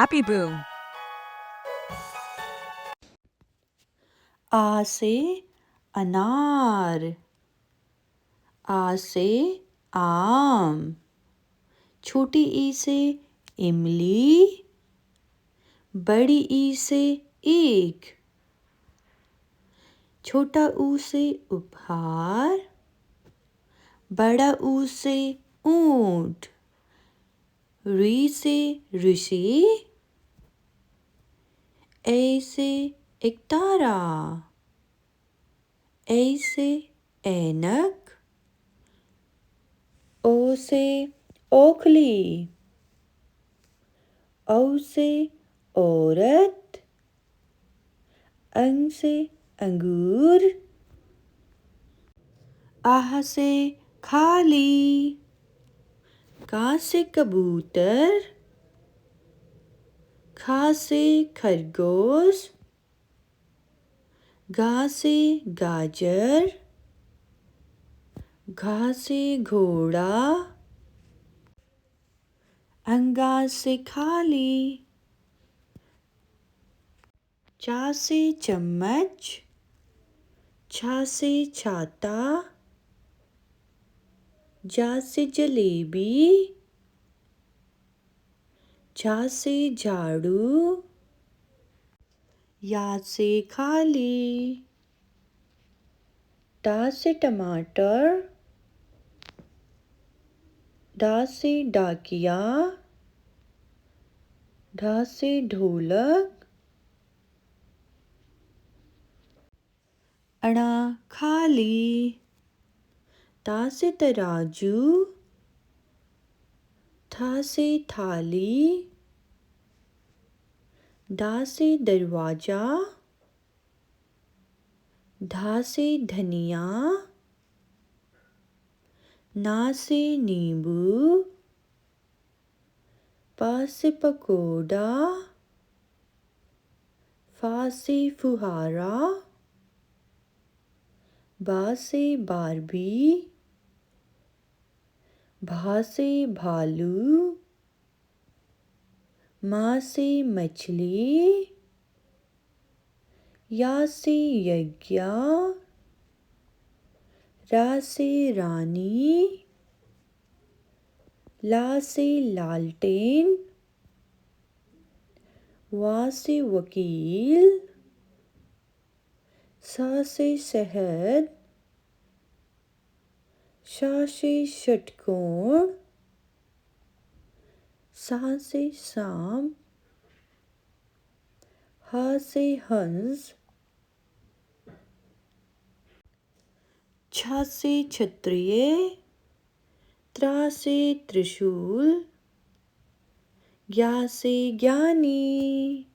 Appy Boom. आ से अनार, आ से आम, छोटी ई से इमली, बड़ी ई से ईख, छोटा ऊ से उपहार, बड़ा ऊ से ऊंट, री से ऋषि, ए से एकतारा, ए से ऐनक, ओ से ओखली, औ से औरत, अंग से अंगूर, आह से खाली, का से कबूतर, खा से खरगोश, गा से गाजर, घा से घोड़ा, अंगा से खाली, चा से चम्मच, छा से छाता, जा से जलेबी, झा से झाड़ू, या से खाली, टा से टमाटर, डा से डाकिया, ढा से ढोलक, अणा खाली, ता से तराजू, था से थाली, दा से दरवाजा, धा से धनिया, ना से नींबू, पा से पकोड़ा, फा से फुहारा, बा से बारबी, भा से भालू, माँ से मछली, या से यज्ञ, रा से रानी, ला से लालटेन, वा से वकील, सा से शहद, शा से षटकोण, सा से सांप, हा से हंस, छा से क्षत्रिय, त्रा से त्रिशूल, ज्ञा से ज्ञानी।